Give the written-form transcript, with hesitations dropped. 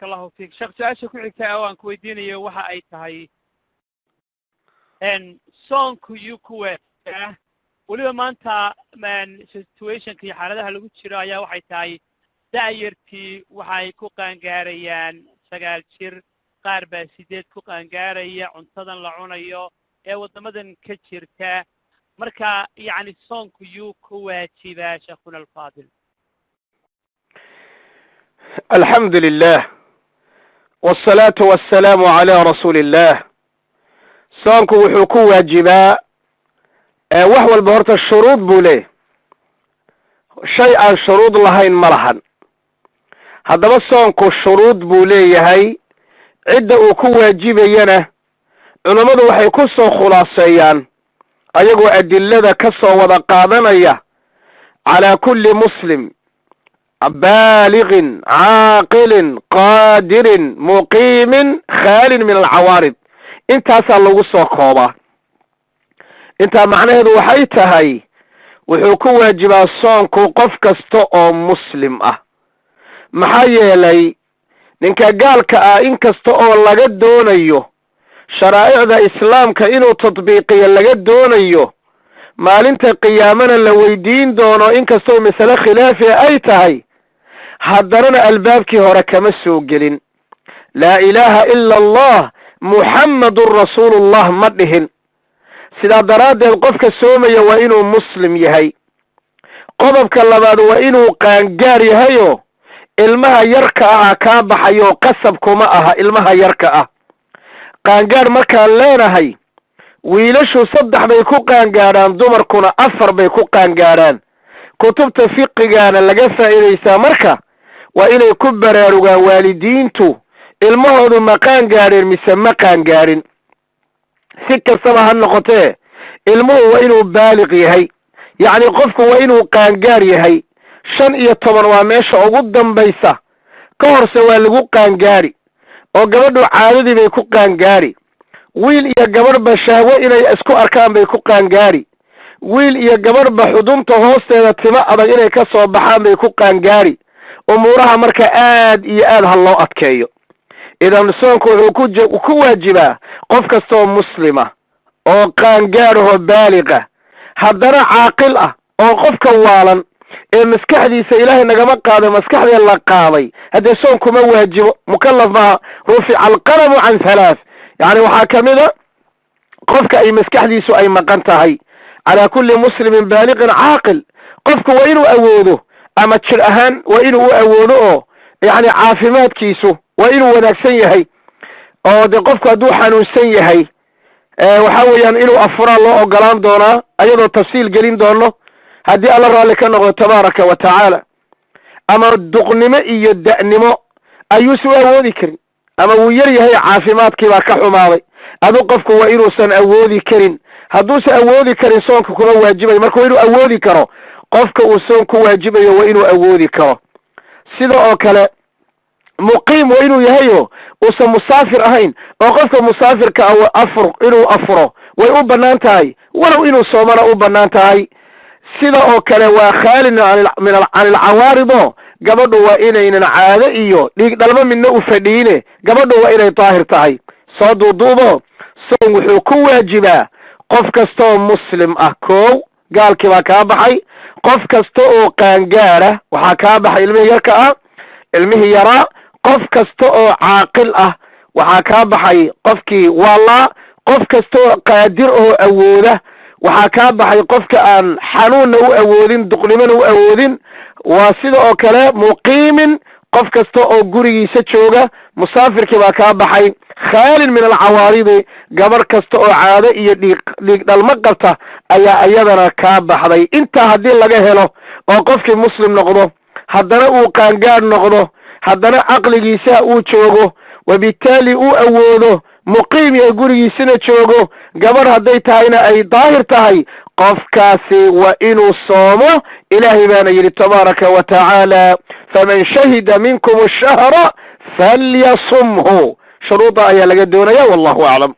الله فيك شخص عايش كل كأوان كويديني وها أي تهاي إن صون كيوكو ولو ما أنت من situation كي حالها لو تشرايا وحي تهاي دايرتي وحي كوكان جاريان سجال شر قارب سيدات كوكان جاريا عنصدا لعونيو ودمدن كشرتا مركا يعني صون كيوكو تشيبا شيخنا الفاضل. الحمد لله والصلاة والسلام على رسول الله. صونكو وحوكو واجبا وحوال بهورت الشروط بوليه شيئا شروط لهين ملحن هذا بس صونكو الشروط بوليه هاي عدة وكو واجبا ينا علماء وحي كسو خلاصيان ايقو ادلة كسو وذقادنا على كل مسلم بالغ عاقل قادر مقيم خال من العوارض انت اسال لو سو كوبا انت معناheedu waxay tahay wuxuu ku waajibaa soonku qof kasta oo muslim ah maxaa yeelay ninka gaalka ah in kasta oo laga doonayo sharaa'icda islaamka inuu tadbiiqiyo laga doonayo maalinta qiyaamana la weydiin doono in kasta oo mas'ala khilaafi ay tahay haddana albaabkii hore kama soo gelin laa ilaaha ila allah muhammadur rasuulullah ma dhihin sidaa daraaddeed qofka soomaya waa inuu muslim yahay qodobka labaad waa inuu qaangaar yahayoo ilmaha yarka ah kaa baxayo qasab kuma aha ilmaha yarka ah qaangaar markaan leenahay wiilashu 3 bay ku qaangaadhaan dumarkuna 4 bay ku qaangaadhaan kutubta fiqigaana laga faa'iideysaa marka waa inay ku baraarugaan waalidiintu ilmahoodu ma qaangaadheen mise ma qaangaarin si kastaba ha noqotee ilmuhu waa inuu baaliq yahay yacni qofku waa inuu qaangaar yahay 15 waa meesha ugu dambaysa ka horse waa lagu qaangaari oo gabadhu caadadii bay ku qaangaari wiil iyo gabadhba shahwo inay isku arkaan bay ku qaangaari wiil iyo gabadhba xudunta hoosteeda tima adag inay ka soo baxaan bay ku qaangaari umuuraha marka aad iyo aad ha loo adkeeyo idan soonku wuxuu ku waajibaa qof kasta oo muslima oo qaangaar oo baaliqa haddana caaqil ah oo qofka waalan ee maskaxdiisa ilaahay nagama qaado maskaxda la qaaday hadee soonku ma waajibo mukallaf ma rufi alqalam an 3 yani waxa kamida qofka ay maskaxdiisu ay maqan tahay ala kulli muslimin baaliqin caaqil qofku waa inuu awoodo ama jir ahaan waa inuu awoodo oo yani caafimaadkiisu waa inuu wanaagsan yahay oo de qofku hadduu xanuunsan yahay waxa weeyaan inuu afura loo ogolaan doonaa ayadoo tafsiil gelin doono haddii alla raalli ka noqdo tabaaraka wa tacaala ama duqnimo iyo da'nimo ayuusan awoodi karin ama wuu yar yahay caafimaadkii baa ka xumaaday adu qofku waa inuusan awoodi karin hadduusan awoodi karin soonka kuma waajibay marka waa inuu awoodi karo qofka uu soon ku waajibayo waa inuu awoodi karo sida oo kale muqiim waa inuu yahayo uusan musaafir ahayn oo qofka musaafirka inuu afuro way u bannaan tahay walow inuu soomana u bannaan tahay sida oo kale waa khaalin min alcawaarido gabadhu waa inaynan caado iyo dhiig dhalmo midna u fadhiine gabadhu waa inay daahir tahay soo duuduubo soon wuxuu ku waajibaa qof kasta oo muslim ah koow gaalkii baa kaa baxay qof kasta oo qaangaara waxaa kaa baxay ilmihii yarka ah ilmihii yaraa qof kasta oo caaqil ah waxaa kaa baxay qofkii waalaa qof kasta oo qaadir oo awooda waxaa kaa baxay qofka aan xanuunna u awoodin duqnimona u awoodin waa sida oo kale muqiimin qof kasta oo gurigiisa jooga musaafirkii baa kaa baxay khaalin min alcawaaridi gabar kasta oo caado iyo dhiig dhalmo qabta ayaa iyadana kaa baxday intaa haddii laga helo oo qofkii muslim noqdo haddana uu qaangaar noqdo haddana caqligiisa uu joogo wabitaali uu awoodo muqiim iyo gurigiisina joogo gabar hadday tahayna ay daahir tahay qofkaasi waa inuu soomo ilaahay baana yidhi tabaaraka wa tacaala faman shahida minkum ash-shahra falyasumhu shuruuda ayaa laga doonaya wallahu aclam